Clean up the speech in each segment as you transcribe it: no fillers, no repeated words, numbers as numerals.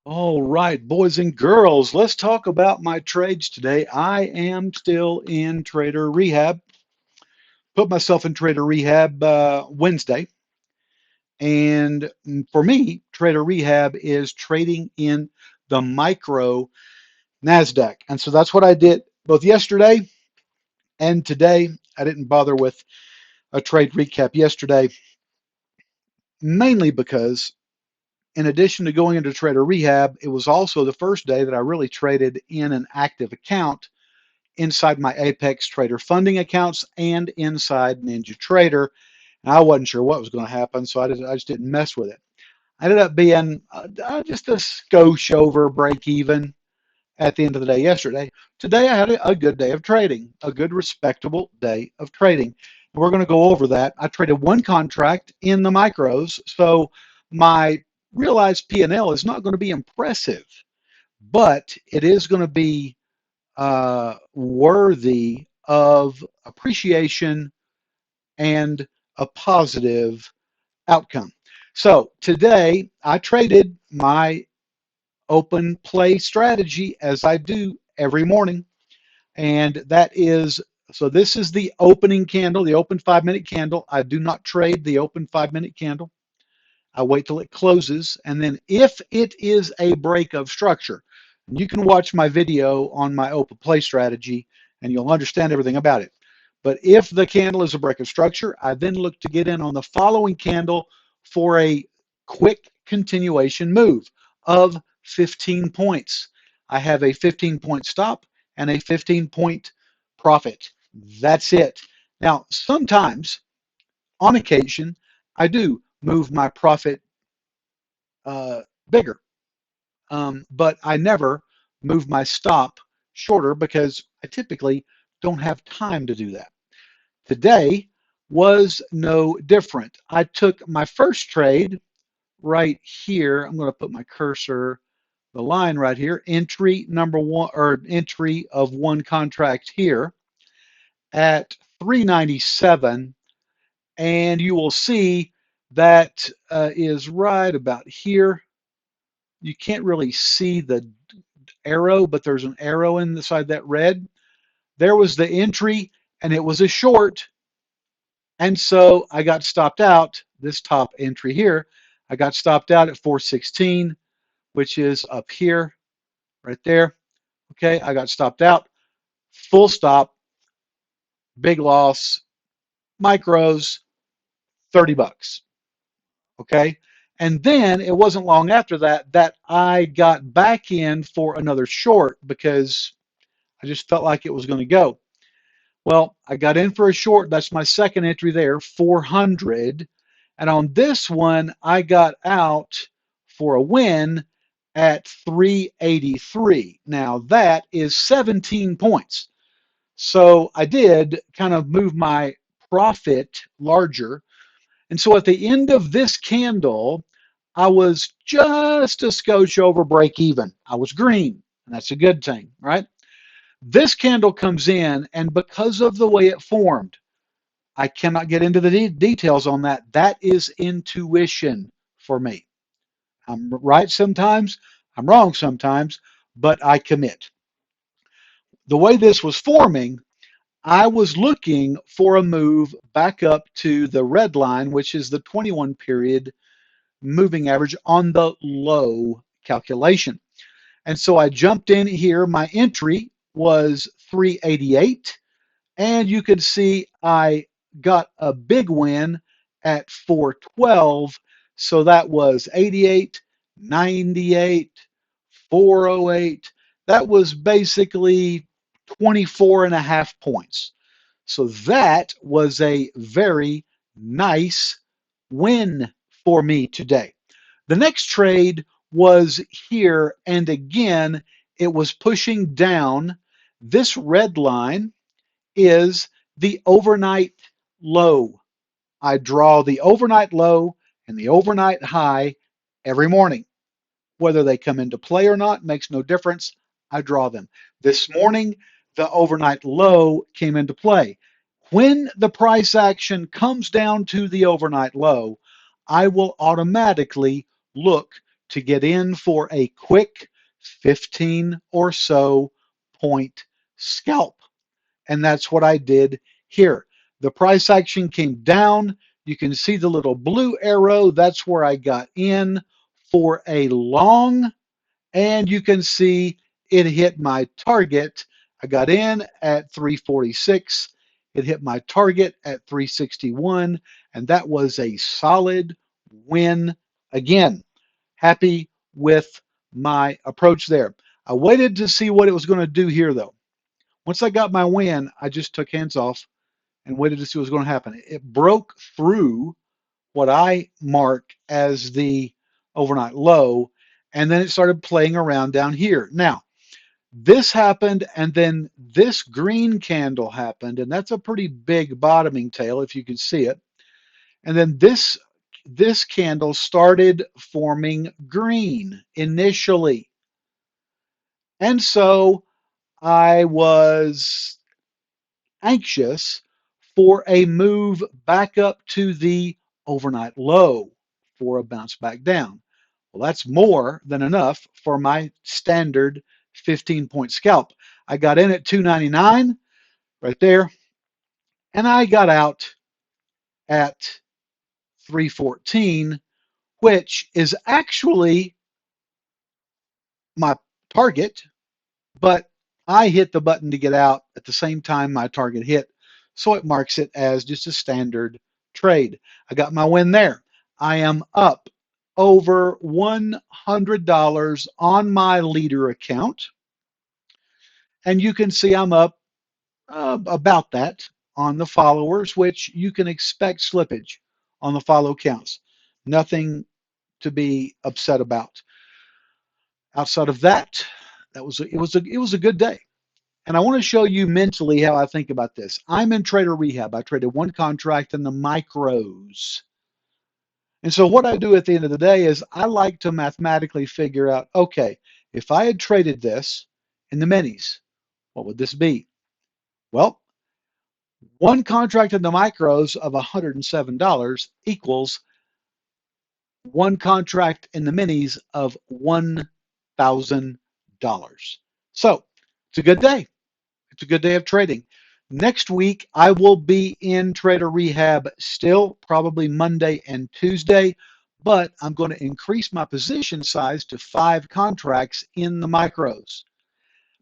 All right, boys and girls, let's talk about my trades today. I am still in Trader Rehab. Put myself in Trader Rehab Wednesday. And for me, Trader Rehab is trading in the micro NASDAQ. And so that's what I did both yesterday and today. I didn't bother with a trade recap yesterday, mainly because in addition to going into Trader Rehab, it was also the first day that I really traded in an active account inside my Apex Trader funding accounts and inside Ninja Trader. And I wasn't sure what was going to happen, so I just didn't mess with it. I ended up being just a skosh over break even at the end of the day yesterday. Today I had a good day of trading, a good respectable day of trading. And we're going to go over that. I traded one contract in the micros, so my realized P&L is not going to be impressive, but it is going to be worthy of appreciation and a positive outcome. So today I traded my open play strategy as I do every morning. And that is, so this is the opening candle, the open 5 minute candle. I do not trade the open 5 minute candle. I wait till it closes. And then if it is a break of structure, you can watch my video on my open play strategy and you'll understand everything about it. But if the candle is a break of structure, I then look to get in on the following candle for a quick continuation move of 15 points. I have a 15-point stop and a 15-point profit. That's it. Now, sometimes, on occasion, I do move my profit uh, bigger, but I never move my stop shorter because I typically don't have time to do that. Today was no different. I took my first trade right here. I'm going to put my cursor, the line right here, entry number one, or entry of one contract here at 397. And you will see that is right about here. You can't really see the arrow, but there's an arrow inside that red. There was the entry, and it was a short. And so I got stopped out, this top entry here, I got stopped out at 416, which is up here, right there. Okay, I got stopped out, full stop, big loss, micros, 30 bucks. Okay. And then it wasn't long after that that I got back in for another short because I just felt like it was going to go. Well, I got in for a short. That's my second entry there, 400. And on this one, I got out for a win at 383. Now that is 17 points. So I did kind of move my profit larger. And so at the end of this candle, I was just a skosh over break even. I was green, and that's a good thing, right? This candle comes in, and because of the way it formed, I cannot get into the details on that. That is intuition for me. I'm right sometimes, I'm wrong sometimes, but I commit. The way this was forming, I was looking for a move back up to the red line, which is the 21 period moving average on the low calculation. And so I jumped in here. My entry was 388. And you could see I got a big win at 412. So that was 88, 98, 408. That was basically 24 and a half points. So that was a very nice win for me today. The next trade was here, and again, it was pushing down. This red line is the overnight low. I draw the overnight low and the overnight high every morning. Whether they come into play or not makes no difference. I draw them. This morning, the overnight low came into play. When the price action comes down to the overnight low, I will automatically look to get in for a quick 15 or so point scalp. And that's what I did here. The price action came down. You can see the little blue arrow. That's where I got in for a long, and you can see it hit my target. I got in at 346. It hit my target at 361, and that was a solid win again. Happy with my approach there. I waited to see what it was going to do here, though. Once I got my win, I just took hands off and waited to see what was going to happen. It broke through what I marked as the overnight low, and then it started playing around down here. Now, this happened, and then this green candle happened, and that's a pretty big bottoming tail if you can see it. And then this candle started forming green initially. And so I was anxious for a move back up to the overnight low for a bounce back down. Well, that's more than enough for my standard 15-point scalp. I got in at 299 right there, and I got out at 314, which is actually my target, but I hit the button to get out at the same time my target hit, so it marks it as just a standard trade. I got my win there. I am up over $100 on my leader account, and you can see I'm up about that on the followers, which you can expect slippage on the follow counts. Nothing to be upset about. Outside of that, it was a good day. And I want to show you mentally how I think about this. I'm in Trader Rehab. I traded one contract in the micros. And so what I do at the end of the day is I like to mathematically figure out, okay, if I had traded this in the minis, what would this be? Well, one contract in the micros of $107 equals one contract in the minis of $1,000. So it's a good day. It's a good day of trading. Next week, I will be in Trader Rehab still, probably Monday and Tuesday, but I'm going to increase my position size to 5 contracts in the micros.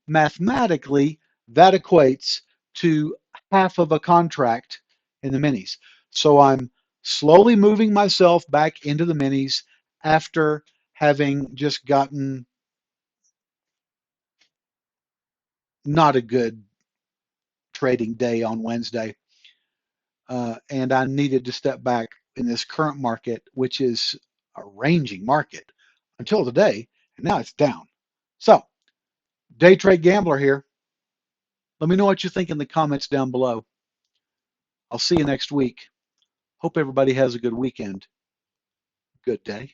Mathematically, that equates to half of a contract in the minis. So I'm slowly moving myself back into the minis after having just gotten not a good trading day on Wednesday. And I needed to step back in this current market, which is a ranging market until today, and now it's down. So, day trade gambler here. Let me know what you think in the comments down below. I'll see you next week. Hope everybody has a good weekend. Good day.